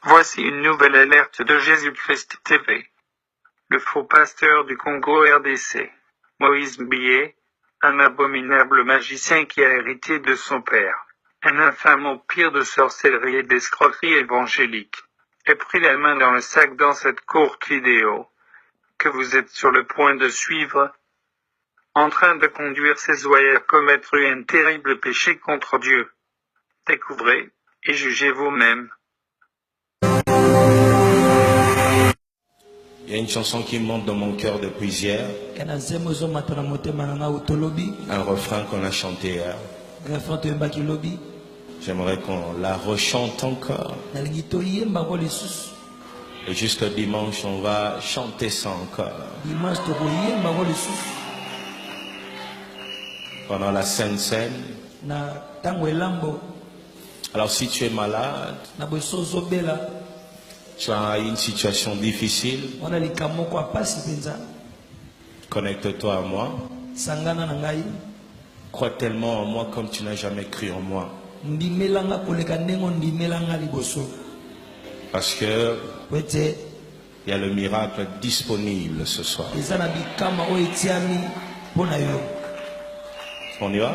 Voici une nouvelle alerte de Jésus-Christ TV. Le faux pasteur du Congo RDC, Moïse Billet, un abominable magicien qui a hérité de son père, un infâme empire de sorcellerie et d'escroquerie évangélique, ait pris la main dans le sac dans cette courte vidéo, que vous êtes sur le point de suivre, en train de conduire ses oreilles à commettre un terrible péché contre Dieu. Découvrez, et jugez vous-même. Il y a une chanson qui monte dans mon cœur depuis hier. Un refrain qu'on a chanté hier. J'aimerais qu'on la rechante encore. Et jusqu'au dimanche, on va chanter ça encore. Pendant la Sainte Seine. Alors si tu es malade, tu as une situation difficile, connecte-toi à moi. Crois tellement en moi comme tu n'as jamais cru en moi. Parce que il y a le miracle disponible ce soir. On y va?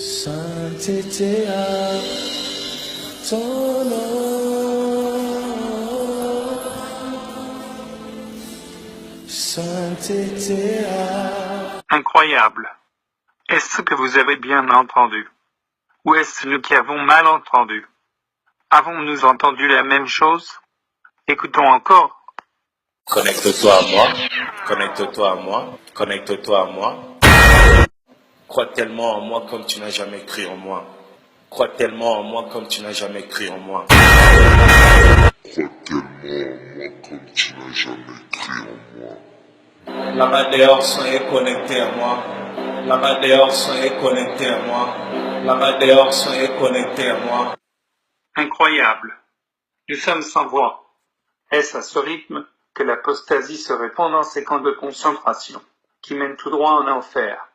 Sainteté à ton nom, sainteté à... Incroyable. Est-ce que vous avez bien entendu? Ou est-ce nous qui avons mal entendu? Avons-nous entendu la même chose? Écoutons encore. Connecte-toi à moi, connecte-toi à moi, connecte-toi à moi. Crois tellement en moi comme tu n'as jamais cru en moi. Crois tellement en moi comme tu n'as jamais cru en moi. Crois tellement en moi comme tu n'as jamais cru en moi. Là-bas dehors, soyez connectés à moi. Là-bas dehors, soyez connectés à moi. Là-bas dehors, soyez connectés à moi. Incroyable. Nous sommes sans voix. Est-ce à ce rythme que l'apostasie se répand dans ces camps de concentration, qui mènent tout droit en enfer?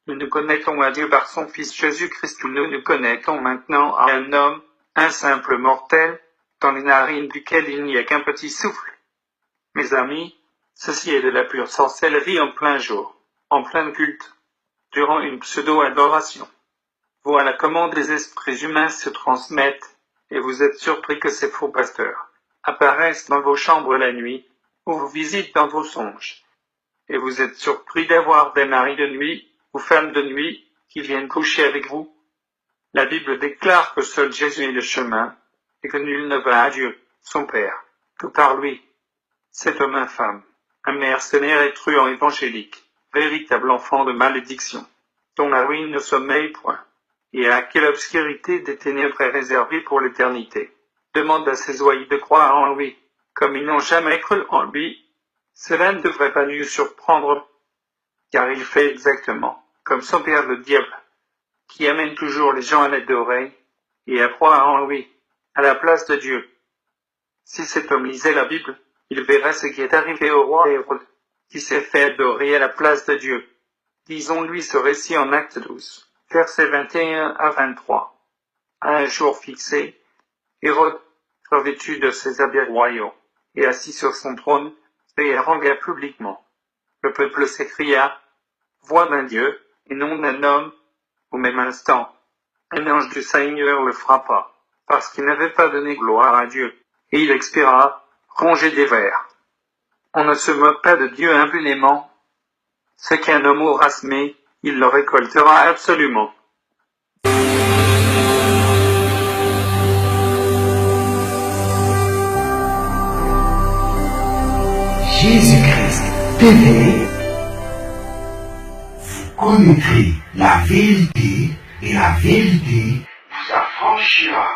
Nous nous connectons à Dieu par son Fils Jésus-Christ, ou nous nous connectons maintenant à un homme, un simple mortel, dans les narines duquel il n'y a qu'un petit souffle. Mes amis, ceci est de la pure sorcellerie en plein jour, en plein culte, durant une pseudo-adoration. Voilà comment des esprits humains se transmettent, et vous êtes surpris que ces faux pasteurs apparaissent dans vos chambres la nuit, ou vous visitent dans vos songes. Et vous êtes surpris d'avoir des maris de nuit, ou femmes de nuit, qui viennent coucher avec vous. La Bible déclare que seul Jésus est le chemin, et que nul ne va à Dieu, son Père, que par lui. Cet homme infâme, un mercenaire et truand évangélique, véritable enfant de malédiction, dont la ruine ne sommeille point, et à quelle obscurité des ténèbres est réservée pour l'éternité, demande à ses oreilles de croire en lui, comme ils n'ont jamais cru en lui. Cela ne devrait pas nous surprendre, car il fait exactement comme son père le diable, qui amène toujours les gens à l'adorer et à croire en lui, à la place de Dieu. Si cet homme lisait la Bible, il verrait ce qui est arrivé au roi Hérode, qui s'est fait adorer à la place de Dieu. Disons-lui ce récit en Acte 12, versets 21 à 23. À un jour fixé, Hérode, revêtu de ses habits royaux, et assis sur son trône, se harangua publiquement. Le peuple s'écria, « Voix d'un Dieu, et non d'un homme ». Au même instant, un ange du Seigneur le frappa, parce qu'il n'avait pas donné gloire à Dieu, et il expira, rongé des vers. On ne se moque pas de Dieu impunément. Ce qu'un homme aura semé, il le récoltera absolument. Jésus-Christ TV, vous connaîtrez la vérité et la vérité vous affranchira.